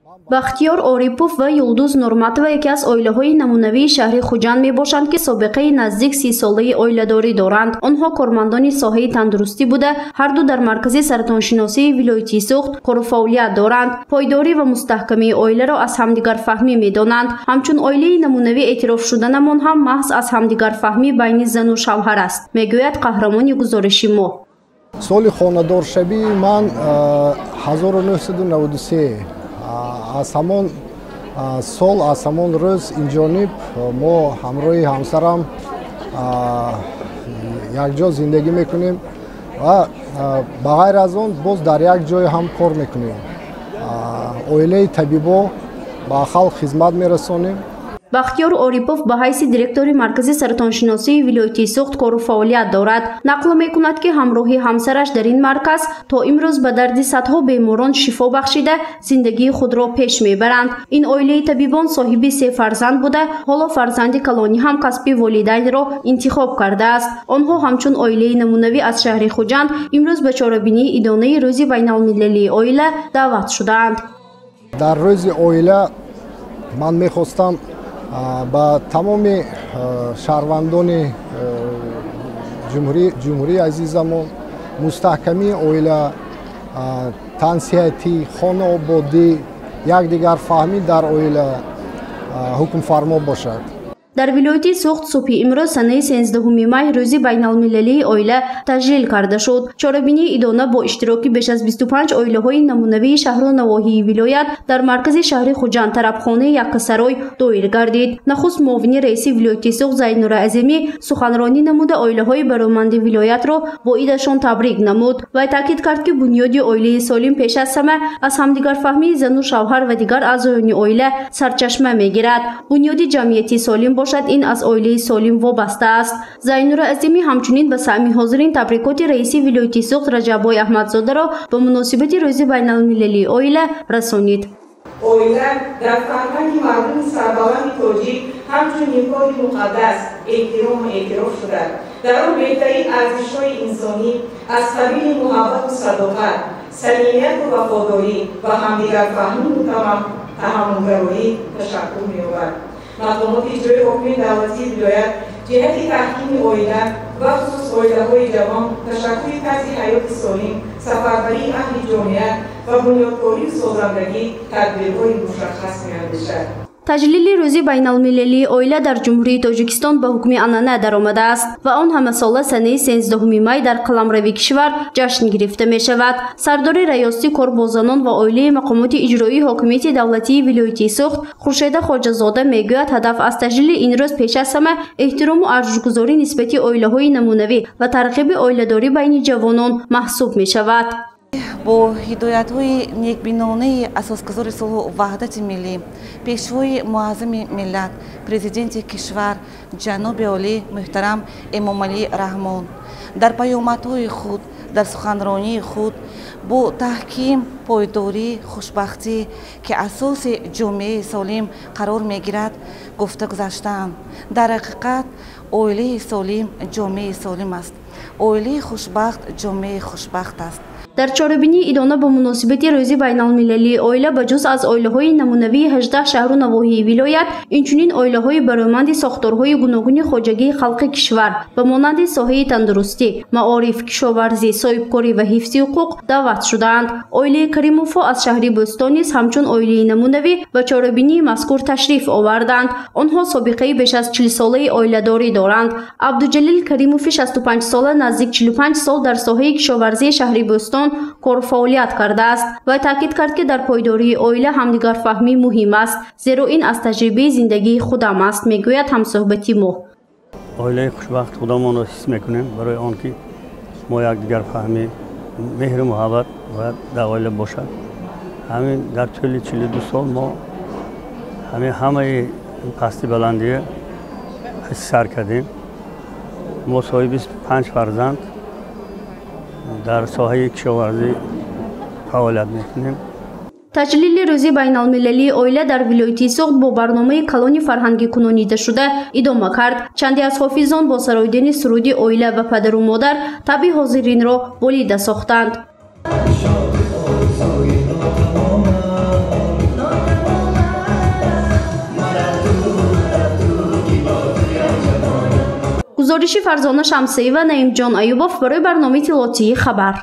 бахтиёр орипов ва юлдуз нурматова яке аз оилаҳои намунавии шаҳри хуҷанд мебошанд ки собиқаи наздик 30 солаи оиладорӣ доранд. онҳо кормандони соҳаи тандурустӣ буда ҳарду дар маркази саратоншиносии вилоятии Суғд кору фаъолият доранд. пойдорӣ ва мустаҳкамии оиларо аз ҳамдигарфаҳмӣ медонанд. ҳамчун оилаи намунавӣ эътироф шуданамон ҳам маҳз аз ҳамдигарфаҳмӣ байни зану шавҳар аст, мегӯяд қаҳрамони гузориши мо. соли хонадоршавии ман 1993 аз ҳамон сол аз ҳамон рӯз инҷониб мо ҳамроҳи ҳамсарам якҷо зиндагӣ мекунем ва ба ғайр аз он боз дар як ҷой ҳам кор мекунем. оилаи табибо ба халқ хизмат мерасонем. бахтиёр орипов ба ҳайси директори маркази саратоншиносии вилоятии Суғд кору фаъолият дорад. нақл мекунад ки ҳамроҳи ҳамсараш дар ин марказ то имрӯз ба дарди садҳо беморон шифо бахшида зиндагии худро пеш мебаранд. ин оилаи табибон соҳиби 3 фарзанд буда ҳоло фарзанди калонӣ ҳам касби волидайнро интихоб кардааст. онҳо ҳамчун оилаи намунавӣ аз шаҳри Хуҷанд имрӯз ба чорабинии идонаи рӯзи байналмилалии оила даъват шудаанд. дар рӯзи оила ман мехостам ба тамоми шаҳрвандони ҷумҳурии азизамон мустаҳкамии оила, тансиҳатӣ, хонаободӣ, якдигарфаҳмӣ дар оила ҳукмфармо бошад. дар вилояти Суғд субҳи имрӯз санаи 13 май рӯзи байналмилалии оила таҷлил карда шуд. чорабинии идона бо иштироки беш аз 25 оилаҳои намунавии шаҳру навоҳии вилоят дар маркази шаҳри Хуҷанд тарабхонаи Яккасарой доир гардид. нахуст муовини раиси вилояти Суғд Зайнура Азимӣ суханронӣ намуда оилаҳои бароманди вилоятро бо идашон табрик намуд. вай таъкид кард ки бунёди оилаи солим пеш аз ҳама аз ҳамдигарфаҳмии зану шавҳар ва дигар аъзоёни оила сарчашма мегирад. бунёди ҷамъияти солим ин аз оилаи солим вобаста аст. Зайнура Азимӣ ҳамчунин ба саъми ҳозирин табрикоти раиси вилояти Суғд Раҷаббой Аҳмадзодаро ба муносибати рӯзи байналмилалии оила расонид. оила дар фарҳанги мардуми сарбаланди тоҷик ҳамчун ниҳои муқаддас эҳтиром ва эътироф шудааст. дар он беҳтарин арзишҳои инсонӣ аз қабили муҳаббату садоқат, самимияту вафодорӣ ва ҳамдигарфаҳмиву таҳаммулгароӣ ташаккул меёбад. мақомоти иҷрои ҳокими давлатии вилоят ҷиҳати таҳкими оила ва хусус оилаҳои ҷавон ташаккули тарзи ҳаёти солим, сафарбарии аҳли ҷомеа ва бунёдкорию созандагӣ тадбирҳои мушаххас меандешад. таҷлили рӯзи байналмилалии оила дар ҷумҳурии Тоҷикистон ба ҳукми анъана даромадааст ва он ҳамасола санаи 13 май дар қаламрави кишвар ҷашн гирифта мешавад. сардори раёсати корбозанон ва оилаи мақомоти иҷроии ҳокимияти давлатии вилояти Суғд Хуршеда Хоҷазода мегӯяд ҳадаф аз таҷлили ин рӯз пеш аз ҳама эҳтирому арзушгузорӣ нисбати оилаҳои намунавӣ ва тарғиби оиладорӣ байни ҷавонон маҳсуб мешавад. бо ҳидоятҳои некбинонаи асосгузори сулҳу ваҳдати миллӣ пешвои муаззами миллат президенти кишвар ҷаноби олӣ муҳтарам Эмомалӣ Раҳмон дар паёмадҳои худ дар суханронии худ бо таҳким пойдорӣ хушбахтӣ ки асоси ҷомеаи солим қарор мегирад гуфта гузаштаанд. дар ҳақиқат оилаи солим ҷомеаи солим аст. оилаи хушбахт ҷомеаи хушбахт аст. дар чорабинии идона ба муносибати рӯзи байналмилалии оила ба ҷуз аз оилаҳои намунавии 18 шаҳру навоҳии вилоят инчунин оилаҳои бароманди сохторҳои гуногуни хоҷагии халқи кишвар ба монанди соҳаи тандурустӣ, маориф, кишоварзӣ, соҳибкорӣ ва ҳифзи ҳуқуқ даъват шудаанд. оилаи Каримовҳо аз шаҳри Бӯстон низ ҳамчун оилаи намунавӣ ба чорабинии мазкур ташриф оварданд. онҳо собиқаи беш аз 40 солаи оиладорӣ доранд. Абдуҷалил Каримови 65 сола наздик 45 сол дар соҳаи кишоварзии шаҳри Бӯстон кору фаъолият кардааст. вай таъкид кард ки дар пойдории оила ҳамдигарфаҳмӣ муҳим аст, зеро ин аз таҷрибаи зиндагии худам аст, мегӯяд ҳамсӯҳбати мо. оилаи хушбахт худамонро ҳис мекунем барои он ки мо якдигарфаҳмӣ меҳру муҳаббат бояд дар оила бошад. ҳамин дар тӯли 42 сол мо ҳамаи пасти баландия ҳис сар кардем. мо соҳиби 5 фарзанд дар соҳаи кишоварзӣ фаъолият мекунем. таҷлили рӯзи байналмилалии оила дар вилояти Суғд бо барномаи калони фарҳангӣ кунонидашуда идома кард. чанде аз ҳофизон бо сароидани суруди оила ва падару модар таби ҳозиринро болида сохтанд. گزارشی فرزانه شمسی و نعیم جان ایوباف برای برنامه طلعاتی خبر.